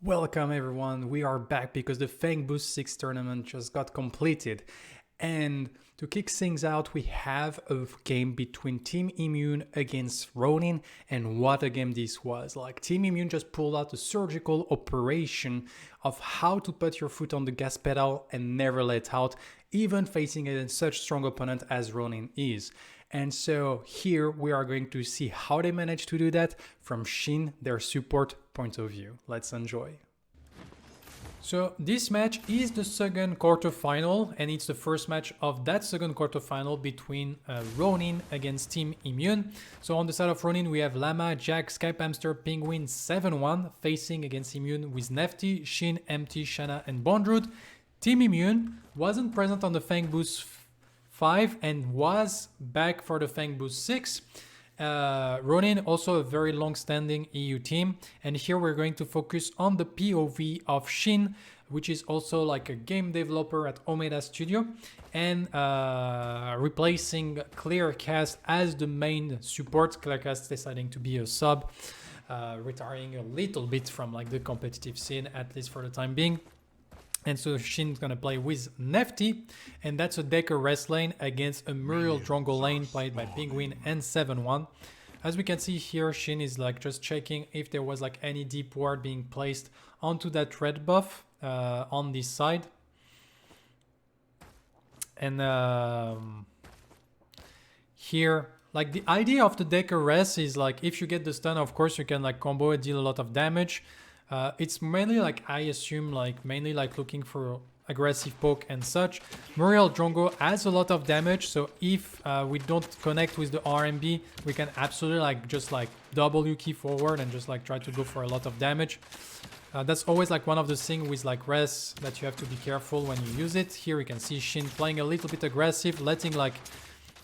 Welcome everyone, we are back because the Fangbooth 6 tournament just got completed. And to kick things out, we have a game between Team Immune against Ronin, and what a game this was. Like, Team Immune just pulled out a surgical operation of how to put your foot on the gas pedal and never let out, even facing a such strong opponent as Ronin is. And so here we are going to see how they managed to do that from Shynn, their support point of view. Let's enjoy. So this match is the second quarterfinal, and it's the first match of that second quarterfinal between Ronin against Team Immune. So on the side of Ronin, we have Llama, Jack, Skype Hamster, Penguin, 7-1 facing against Immune with Nefty, Shynn, Empty, Shanna, and Bondrud. Team Immune wasn't present on the Fangbooth 5 and was back for the Fangbooth 6. Ronin, also a very long-standing EU team, and here we're going to focus on the POV of Shynn, which is also like a game developer at Omeda Studio, and replacing Clearcast as the main support. Clearcast deciding to be a sub, retiring a little bit from like the competitive scene, at least for the time being. And so Shynn's gonna play with Nefty, and that's a Dekker rest lane against a Muriel jungle lane played by Penguin and 7-1. As we can see here, Shynn is like just checking if there was like any deep ward being placed onto that red buff on this side. And here, like the idea of the Dekker rest is like if you get the stun, of course you can like combo and deal a lot of damage. It's mainly like, I assume, like mainly like looking for aggressive poke and such. Muriel Drongo has a lot of damage, so if we don't connect with the RMB, we can absolutely like just like W key forward and just like try to go for a lot of damage. That's always like one of the things with like res that you have to be careful when you use it. Here we can see Shynn playing a little bit aggressive, letting like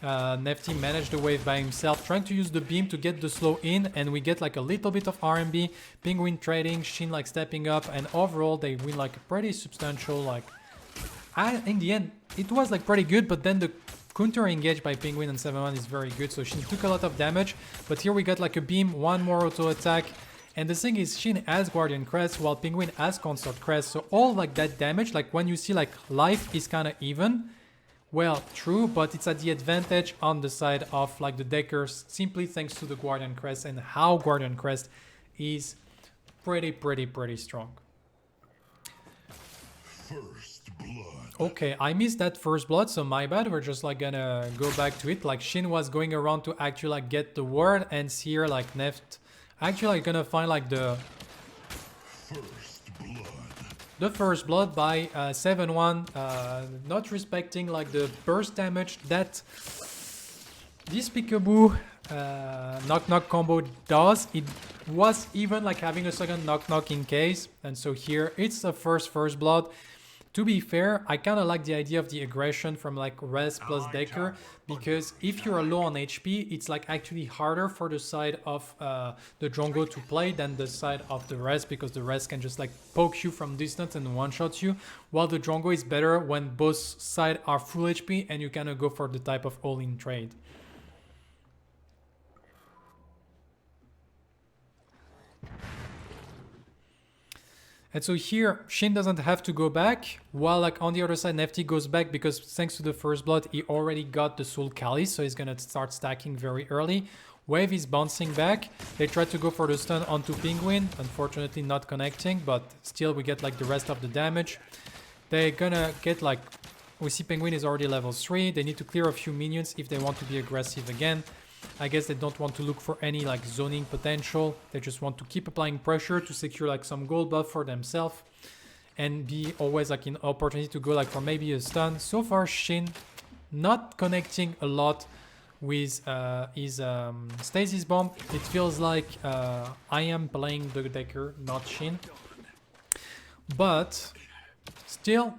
Nefty manage the wave by himself, trying to use the beam to get the slow in, and we get like a little bit of RMB. Penguin trading, Shynn like stepping up, and overall they win like a pretty substantial like... in the end, it was like pretty good, but then the counter engage by Penguin and 7-1 is very good, so Shynn took a lot of damage, but here we got like a beam, one more auto attack. And the thing is, Shynn has Guardian Crest while Penguin has Consort Crest, so all like that damage, like when you see like life is kind of even. Well, true, but it's at the advantage on the side of like the Dekkers, simply thanks to the Guardian Crest and how Guardian Crest is pretty strong. First blood. Okay, I missed that first blood, so my bad. We're just like gonna go back to it. Like Shynn was going around to actually like get the ward, and here like Neft actually like gonna find like the first blood by 7-1, not respecting like the burst damage that this peekaboo knock-knock combo does. It was even like having a second knock-knock in case, and so here it's the first blood. To be fair, I kind of like the idea of the aggression from like Res plus Dekker, because if you're low on HP, it's like actually harder for the side of the Drongo to play than the side of the Res, because the Res can just like poke you from distance and one-shot you, while the Drongo is better when both sides are full HP and you kind of go for the type of all-in trade. And so here, Shynn doesn't have to go back, while like on the other side, Nefty goes back because thanks to the first blood, he already got the Soul Calice, so he's gonna start stacking very early. Wave is bouncing back. They try to go for the stun onto Penguin, unfortunately not connecting, but still we get like the rest of the damage. They're gonna get like, we see Penguin is already level 3, they need to clear a few minions if they want to be aggressive again. I guess they don't want to look for any like zoning potential. They just want to keep applying pressure to secure like some gold buff for themselves and be always like an opportunity to go like for maybe a stun. So far, Shynn not connecting a lot with his stasis bomb. It feels like I am playing the Dekker, not Shynn. But still,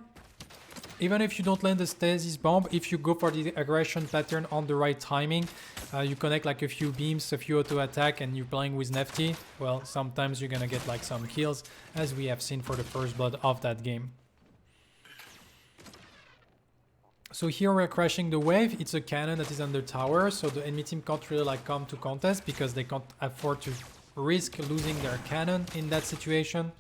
even if you don't land the stasis bomb, if you go for the aggression pattern on the right timing, you connect like a few beams, a few auto attack, and you're playing with Nefty, well, sometimes you're gonna get like some kills, as we have seen for the first blood of that game. So here we're crashing the wave. It's a cannon that is under tower, so the enemy team can't really like come to contest because they can't afford to risk losing their cannon in that situation.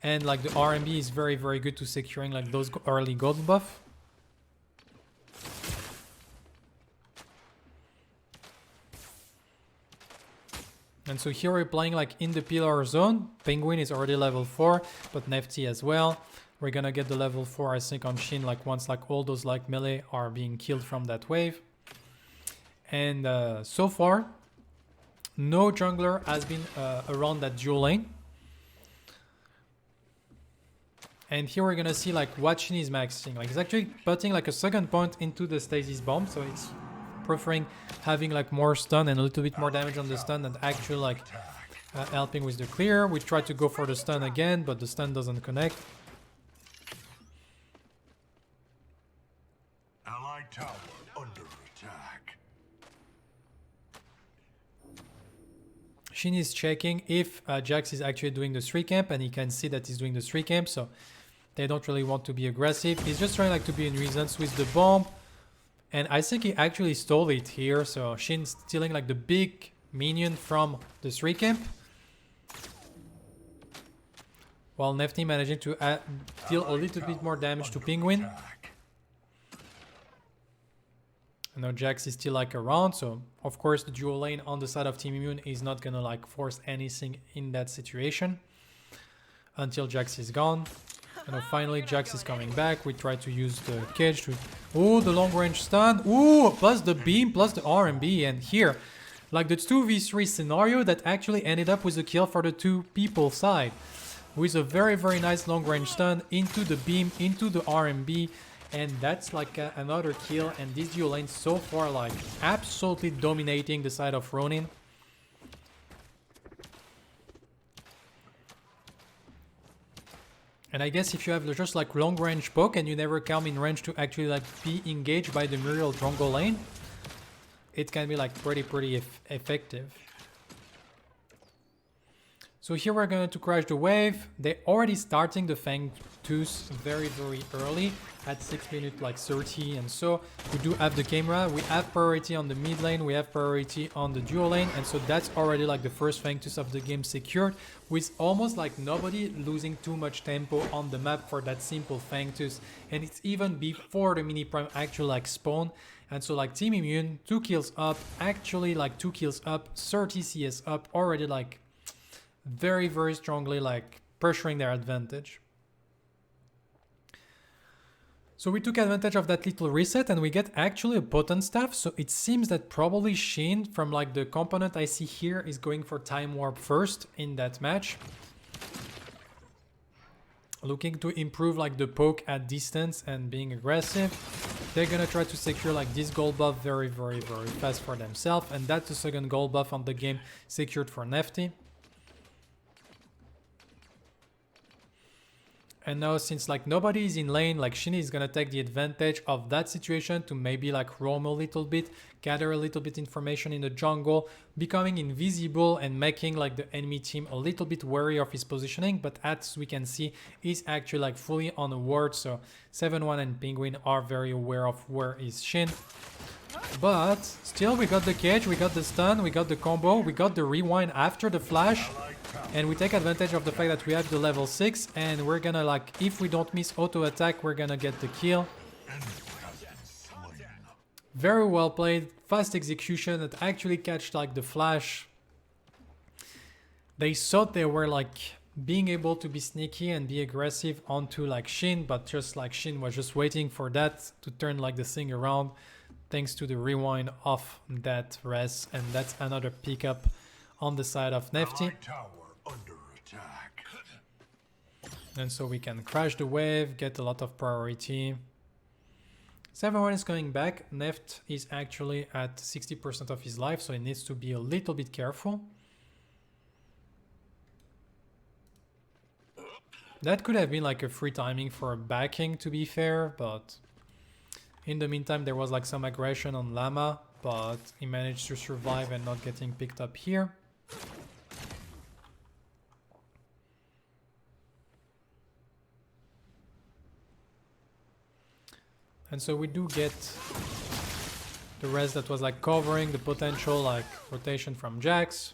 And like the RMB is very, very good to securing like those early gold buff. And so here we're playing like in the pillar zone. Penguin is already level 4, but Nefty as well. We're gonna get the level 4, I think, on Shynn, like once like all those like melee are being killed from that wave. And so far, no jungler has been around that dual lane. And here we're gonna see like what Shynn is maxing. Like he's actually putting like a second point into the stasis bomb, so it's preferring having like more stun and a little bit more damage on the stun than actually like helping with the clear. We try to go for the stun again, but the stun doesn't connect. Allied tower under attack. Shynn is checking if Jax is actually doing the 3 camp, and he can see that he's doing the 3 camp, so they don't really want to be aggressive. He's just trying like to be in reasons with the bomb. And I think he actually stole it here, so Shin's stealing like the big minion from the 3 camp. While Nefty managing to deal a little bit more damage to Penguin. And now Jax is still like around, so of course the dual lane on the side of Team Immune is not gonna like force anything in that situation. Until Jax is gone. And now finally Jax is coming back. We try to use the cage to... Oh, the long range stun. Ooh, plus the beam, plus the RMB. And here, like the 2v3 scenario that actually ended up with a kill for the 2 people side. With a very, very nice long range stun into the beam, into the RMB. And that's like another kill. And this dual lane so far like absolutely dominating the side of Ronin. And I guess if you have just like long range poke and you never come in range to actually like be engaged by the Muriel jungle lane, it can be like pretty effective. So here we're going to crash the wave. They're already starting the Fangbooth very, very early at 6 minutes like 30, and so we do have the camera. We have priority on the mid lane, we have priority on the dual lane, and so that's already like the first Fangbooth of the game secured, with almost like nobody losing too much tempo on the map for that simple Fangbooth. And it's even before the mini prime actually like spawn. And so like Team Immune, 2 kills up, actually like 2 kills up, 30 CS up, already like very, very strongly like pressuring their advantage. So we took advantage of that little reset and we get actually a potent staff. So it seems that probably Shynn from like the component I see here is going for time warp first in that match. Looking to improve like the poke at distance and being aggressive. They're gonna try to secure like this gold buff very, very, very fast for themselves. And that's the second gold buff on the game secured for Nefty. And now since like nobody is in lane, like Shynn is gonna take the advantage of that situation to maybe like roam a little bit, gather a little bit information in the jungle, becoming invisible and making like the enemy team a little bit wary of his positioning. But as we can see, he's actually like fully on a ward, so 7-1 and Penguin are very aware of where is Shynn. But still we got the cage, we got the stun, we got the combo, we got the rewind after the flash. And we take advantage of the fact that we have the level 6 and we're gonna like, if we don't miss auto attack, we're gonna get the kill. Very well played, fast execution that actually catch like the flash. They thought they were like being able to be sneaky and be aggressive onto like Shynn, but just like Shynn was just waiting for that to turn like the thing around thanks to the rewind of that res, and that's another pickup on the side of Nefty. And so we can crash the wave, get a lot of priority. 7-1 is coming back. Neft is actually at 60% of his life, so he needs to be a little bit careful. That could have been like a free timing for backing, to be fair, but in the meantime there was like some aggression on Llama, but he managed to survive and not getting picked up here. And so we do get the rest that was like covering the potential like rotation from Jax.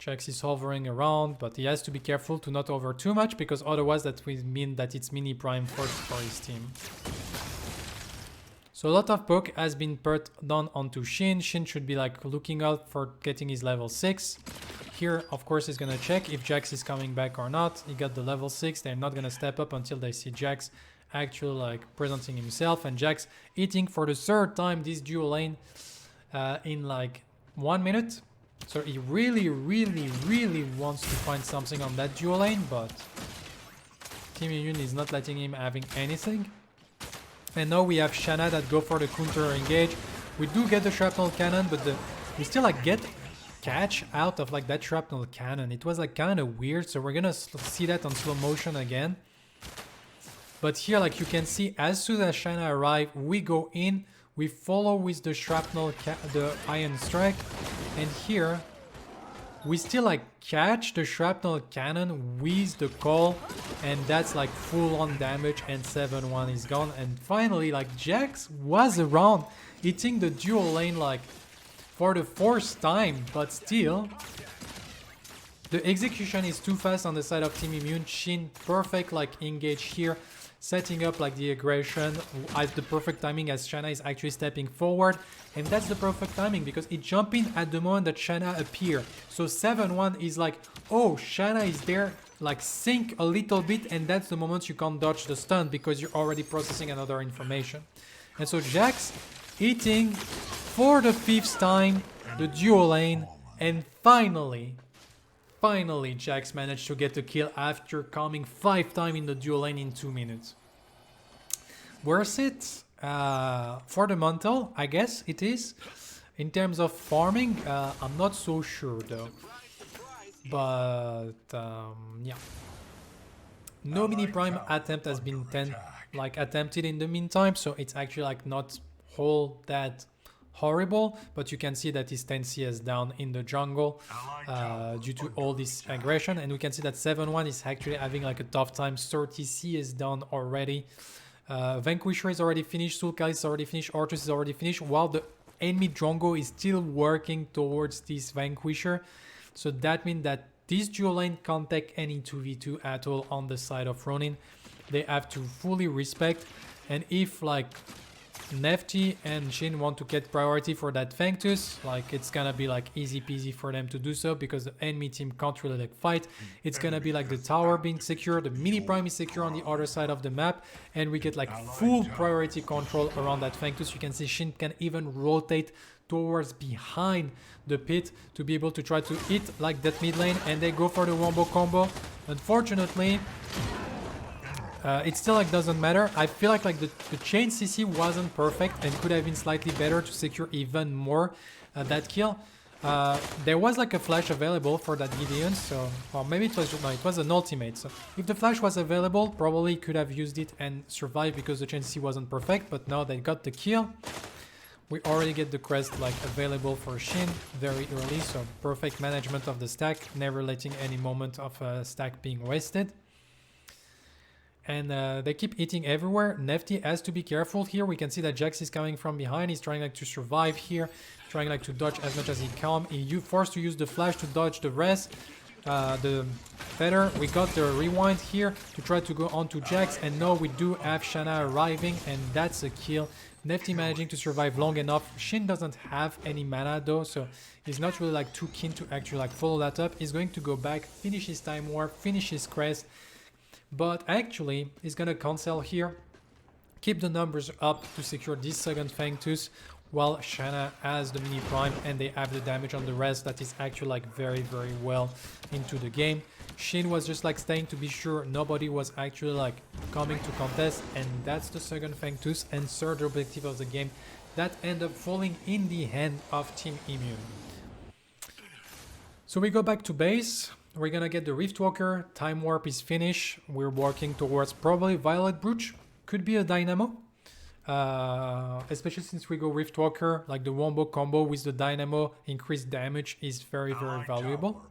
Jax is hovering around, but he has to be careful to not over too much, because otherwise that will mean that it's mini prime first for his team. So a lot of poke has been put down onto Shynn. Shynn should be like looking out for getting his level 6. Here, of course, he's gonna check if Jax is coming back or not. He got the level 6. They're not gonna step up until they see Jax actually like presenting himself. And Jax eating for the 3rd time this dual lane in like 1 minute. So he really wants to find something on that dual lane, but Team Immune is not letting him having anything. And now we have Shanna that go for the counter engage. We do get the shrapnel cannon, but we still like get catch out of like that shrapnel cannon. It was like kind of weird, so we're gonna see that on slow motion again. But here, like you can see, as soon as Shanna arrives, we go in, we follow with the shrapnel, the iron strike, and here we still like catch the shrapnel cannon with the call, and that's like full on damage, and 7-1 is gone. And finally, like Jax was around hitting the dual lane like for the 4th time, but still the execution is too fast on the side of Team Immune. Shynn perfect like engage here, setting up like the aggression at the perfect timing as Shanna is actually stepping forward. And that's the perfect timing because it jumped in at the moment that Shanna appeared. So 7-1 is like, oh, Shanna is there, like sync a little bit, and that's the moment you can't dodge the stun because you're already processing another information. And so Jax hitting for the 5th time the dual lane, and finally Jax managed to get a kill after coming 5 times in the dual lane in 2 minutes. Worth it for the mantle, I guess it is. In terms of farming, I'm not so sure though. But yeah, no mini prime attempt has been attempted in the meantime, so it's actually like not whole that horrible, but you can see that his 10 CS down in the jungle due to all this aggression, and we can see that 7-1 is actually having like a tough time. 30 CS down already. Vanquisher is already finished, Sulkai is already finished, Arthas is already finished, while the enemy jungle is still working towards this Vanquisher. So that means that this dual lane can't take any 2v2 at all on the side of Ronin. They have to fully respect, and if like Nefty and Shynn want to get priority for that Fangbooth, like it's gonna be like easy peasy for them to do so because the enemy team can't really like fight. It's gonna be like the tower being secure, the mini prime is secure on the other side of the map, and we get like full priority control around that Fangbooth. You can see Shynn can even rotate towards behind the pit to be able to try to hit like that mid lane, and they go for the wombo combo. Unfortunately, it still like doesn't matter. I feel like the chain CC wasn't perfect and could have been slightly better to secure even more that kill. There was like a flash available for that Gideon, so or maybe it was an ultimate. So if the flash was available, probably could have used it and survived because the chain CC wasn't perfect. But now they got the kill. We already get the crest like available for Shynn very early, so perfect management of the stack, never letting any moment of stack being wasted. And they keep hitting everywhere. Nefty has to be careful here. We can see that Jax is coming from behind. He's trying like to survive here, trying like to dodge as much as he can. He forced to use the flash to dodge the rest. The feather, we got the rewind here to try to go on to Jax, and now we do have Shanna arriving, and that's a kill. Nefty managing to survive long enough. Shynn doesn't have any mana though, so he's not really like too keen to actually like follow that up. He's going to go back, finish his time warp, finish his crest. But actually, he's gonna cancel here, keep the numbers up to secure this second Fangbooth, while Shanna has the mini prime and they have the damage on the rest that is actually like very well into the game. Shynn was just like staying to be sure nobody was actually like coming to contest, and that's the second Fangbooth and third objective of the game that end up falling in the hand of Team Immune. So we go back to base. We're gonna get the Riftwalker, Time Warp is finished. We're working towards probably Violet Brooch, could be a Dynamo. Especially since we go Riftwalker, like the wombo combo with the Dynamo, increased damage is very valuable.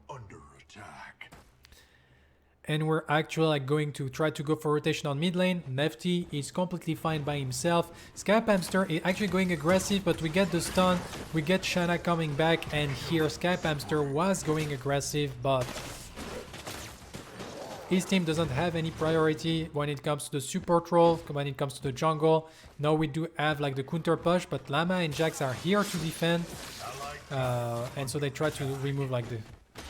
And we're actually like going to try to go for rotation on mid lane. Nefty is completely fine by himself. Scap Hamster is actually going aggressive, but we get the stun. We get Shanna coming back, and here Scap Hamster was going aggressive, but his team doesn't have any priority when it comes to the support role, when it comes to the jungle. Now we do have like the counter push, but Llama and Jax are here to defend. And so they try to remove like the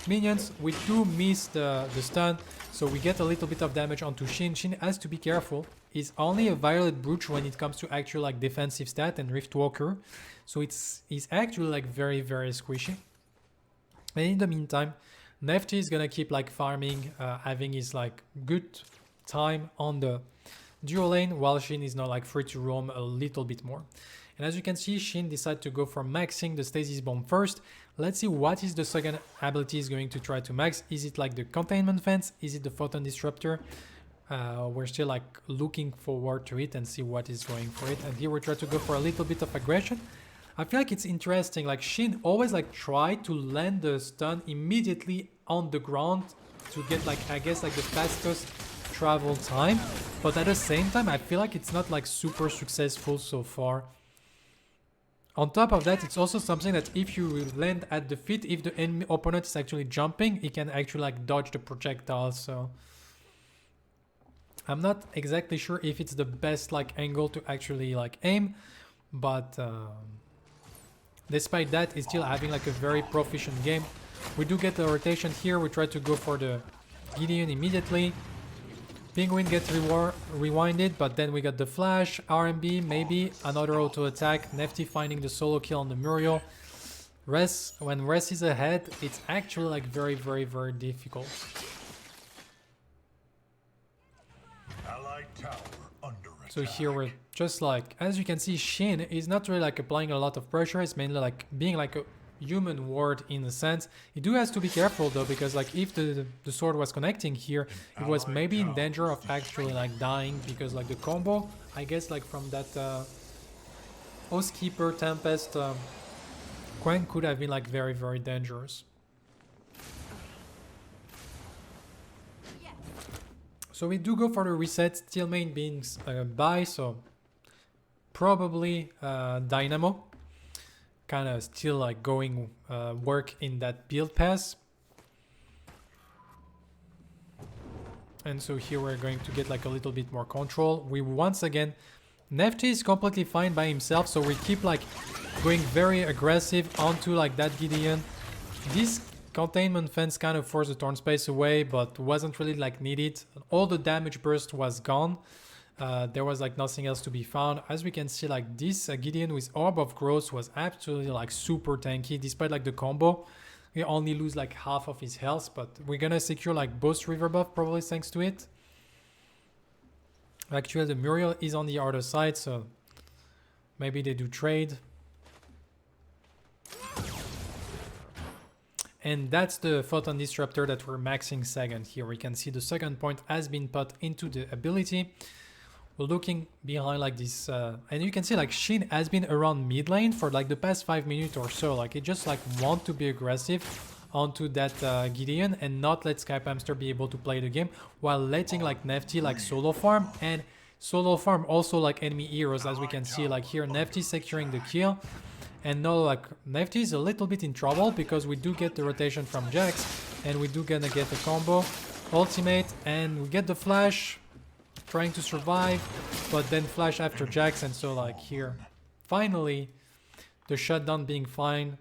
minions. We do miss the stun, so we get a little bit of damage onto Shynn. Shynn has to be careful. He's only a Violet Brooch when it comes to actual like defensive stat and Riftwalker. So he's actually like very, very squishy. And in the meantime, Nefty is gonna keep like farming, having his like good time on the dual lane, while Shynn is now like free to roam a little bit more. And as you can see, Shynn decided to go for maxing the Stasis Bomb first. Let's see what is the second ability is going to try to max. Is it like the Containment Fence? Is it the Photon Disruptor? We're still like looking forward to it and see what is going for it. And here we try to go for a little bit of aggression. I feel like it's interesting, like Shynn always like try to land the stun immediately on the ground to get like, I guess, like the fastest travel time. But at the same time, I feel like it's not like super successful so far. On top of that, it's also something that if you land at the feet, if the enemy opponent is actually jumping, he can actually like dodge the projectile. So I'm not exactly sure if it's the best like angle to actually like aim, but despite that, it's still having like a very proficient game. We do get the rotation here. We try to go for the Gideon immediately. Penguin gets rewinded, but then we got the flash, RMB, maybe another auto attack. Nefty finding the solo kill on the Muriel. When Res is ahead, it's actually like very, very, very difficult. Allied tower under attack. So here we're just like, as you can see, Shynn is not really like applying a lot of pressure. It's mainly like being like a human ward in a sense. He do has to be careful though, because like if the sword was connecting here, it was maybe in danger of actually like dying, because like the combo, I guess, like from that Oathkeeper Tempest Quen could have been like very, very dangerous. So we do go for the reset, still main being buy, so probably Dynamo. Kind of still like going work in that build pass. And so here we're going to get like a little bit more control. We once again, Nefty is completely fine by himself, so we keep like going very aggressive onto like that Gideon. This Containment Fence kind of forced the Torn Space away, but wasn't really like needed. All the damage burst was gone. There was like nothing else to be found. As we can see, like this Gideon with Orb of Growth was absolutely like super tanky, despite like the combo. We only lose like half of his health, but we're gonna secure like both river buff probably thanks to it. Actually, the Muriel is on the other side, so maybe they do trade. And that's the Photon Disruptor that we're maxing second. Here we can see the second point has been put into the ability. We're looking behind like this, and you can see like Shynn has been around mid lane for like the past 5 minutes or so. Like he just like want to be aggressive onto that Gideon and not let Skype Hamster be able to play the game, while letting like Nefty like solo farm and solo farm also like enemy heroes. As we can see like here, Nefty securing the kill. And now like Nefty is a little bit in trouble because we do get the rotation from Jax, and we do gonna get a combo ultimate, and we get the flash, trying to survive, but then flash after Jax. And so like here finally the shutdown being fine.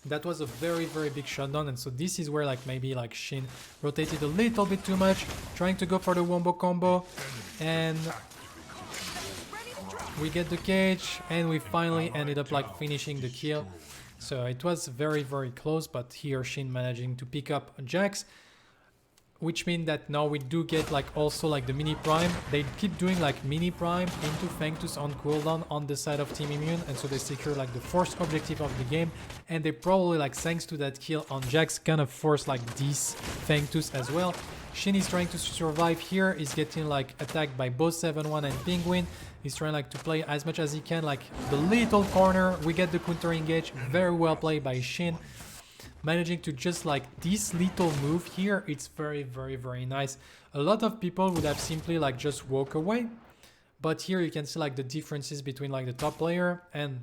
That was a very, very big shutdown, and so this is where like maybe like Shynn rotated a little bit too much, trying to go for the wombo combo, and we get the cage, and we finally ended up like finishing the kill. So it was very, very close, but here Shynn managing to pick up Jax, which means that now we do get like also like the mini prime. They keep doing like mini prime into Fangbooth on cooldown on the side of Team Immune, and so they secure like the first objective of the game, and they probably like thanks to that kill on Jax kind of force like this Fangbooth as well. Shynn is trying to survive here. He's getting like attacked by both 7-1 and Penguin. He's trying like to play as much as he can, like the little corner. We get the counter engage, very well played by Shynn. managing to just like this little move here, it's very nice. A lot of people would have simply like just walk away, but here you can see like the differences between like the top player and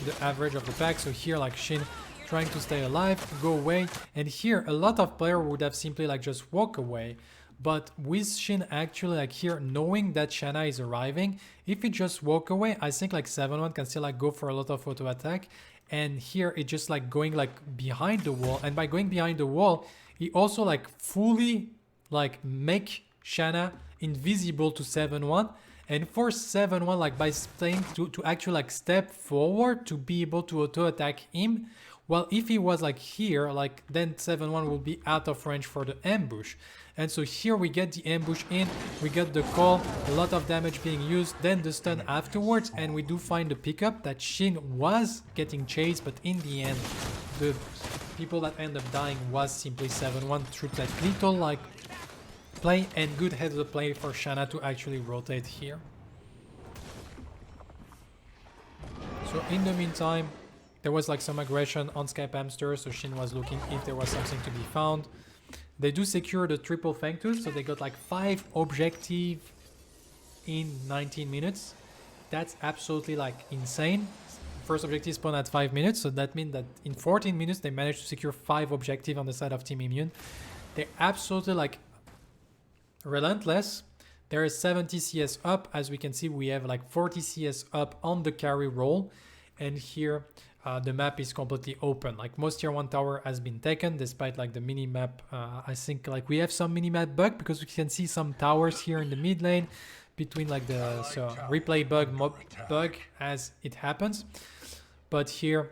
the average of the pack. So here like Shynn trying to stay alive, go away, and here a lot of player would have simply like just walk away. But with Shynn actually like here knowing that Shanna is arriving, if he just walk away, I think like 7-1 can still like go for a lot of auto attack. And here it just like going like behind the wall, and by going behind the wall he also like fully like make Shanna invisible to 7-1 and force 7-1 like by staying to actually like step forward to be able to auto attack him. Well, if he was like here, like then 7-1 will be out of range for the ambush. And so here we get the ambush in, we get the call, a lot of damage being used, then the stun afterwards, and we do find the pickup that Shynn was getting chased, but in the end, the people that end up dying was simply 7-1 through that little like play, and good head of the play for Shanna to actually rotate here. So in the meantime, there was like some aggression on Skype Hamster, so Shynn was looking if there was something to be found. They do secure the triple Fangbooth, so they got like 5 objectives in 19 minutes. That's absolutely like insane. First objective spawned at 5 minutes, so that means that in 14 minutes they managed to secure 5 objectives on the side of Team Immune. They're absolutely like relentless. There is 70 CS up. As we can see, we have like 40 CS up on the carry roll, and here the map is completely open. Like most tier 1 tower has been taken, despite like the mini map. I think like we have some mini map bug because we can see some towers here in the mid lane between like the replay bug, mob bug as it happens. But here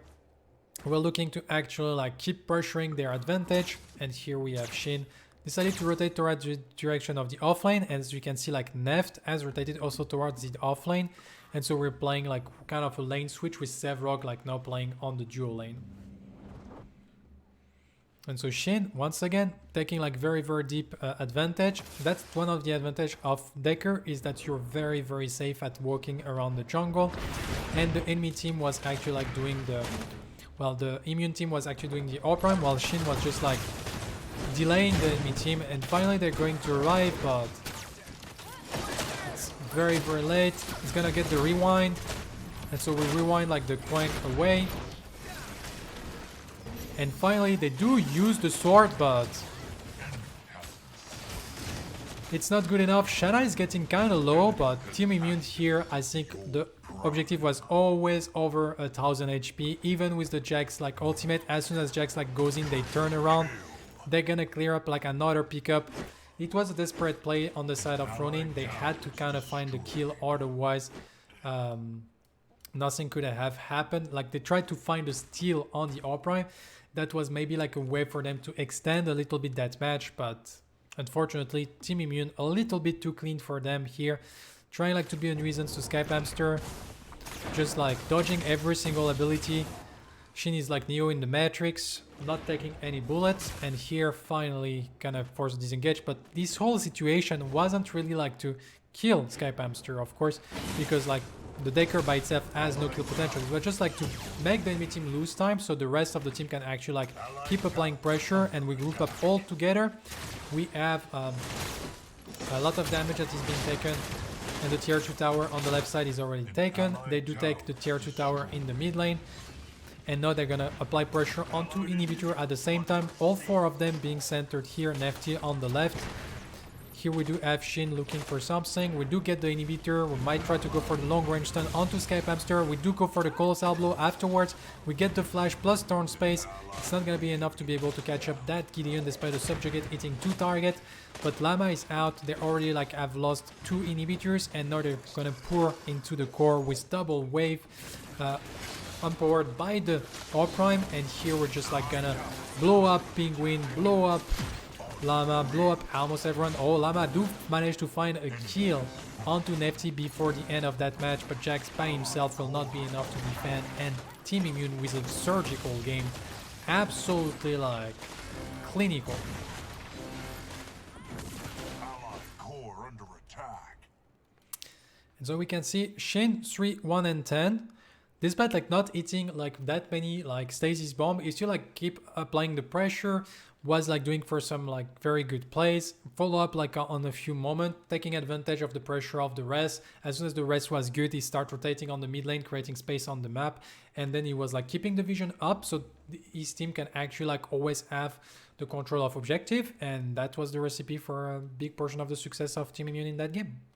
we're looking to actually like keep pressuring their advantage, and here we have Shynn decided to rotate towards the direction of the offlane, and as you can see like Neft has rotated also towards the offlane. And so we're playing like kind of a lane switch with Sevrog like now playing on the dual lane. And so Shynn once again taking like very deep advantage. That's one of the advantage of Dekker, is that you're very safe at walking around the jungle. And the enemy team was actually like doing the, well, the immune team was actually doing the AWP prime, while Shynn was just like delaying the enemy team, and finally they're going to arrive, but very late. It's gonna get the rewind, and so we rewind like the coin away, and finally they do use the sword, but it's not good enough. Shanna is getting kind of low, but Team Immune here, I think the objective was always over 1000 HP, even with the Jax like ultimate. As soon as Jax like goes in, they turn around, they're gonna clear up like another pickup. It was a desperate play on the side of Ronin. They had to kind of find the kill, otherwise nothing could have happened. Like they tried to find a steal on the AWP prime. That was maybe like a way for them to extend a little bit that match, but unfortunately Team Immune a little bit too clean for them here, trying like to be a nuisance to Skype Hamster, just like dodging every single ability. Shynn is like Neo in the Matrix, not taking any bullets, and here finally kind of forced to disengage. But this whole situation wasn't really like to kill Skype Hamster, of course, because like the Dekker by itself has no kill potential. It was just like to make the enemy team lose time, so the rest of the team can actually like keep applying pressure, and we group up all together. We have a lot of damage that is being taken, and the tier 2 tower on the left side is already taken. They do take the tier 2 tower in the mid lane. And now they're gonna apply pressure onto inhibitor at the same time, all 4 of them being centered here, Nefty on the left. Here we do have Shynn looking for something. We do get the inhibitor. We might try to go for the long range stun onto Skype Hamster. We do go for the colossal blow afterwards. We get the flash plus turn space. It's not gonna be enough to be able to catch up that Gideon despite the subjugate hitting 2 targets. But Llama is out. They already like have lost 2 inhibitors, and now they're gonna pour into the core with double wave. Unpowered by the AWP prime, and here we're just like gonna blow up Penguin, blow up Llama, blow up almost everyone. Oh, Llama do manage to find a kill onto Nefty before the end of that match, but Jax by himself will not be enough to defend, and Team Immune with a surgical game, absolutely like clinical. Core under attack. And so we can see Shynn 3, 1 and 10. despite like not hitting like that many like stasis bomb, he still like keep applying the pressure, was like doing for some like very good plays, follow up like on a few moments, taking advantage of the pressure of the rest. As soon as the rest was good, he started rotating on the mid lane, creating space on the map, and then he was like keeping the vision up so his team can actually like always have the control of objective, and that was the recipe for a big portion of the success of Team Immune in that game.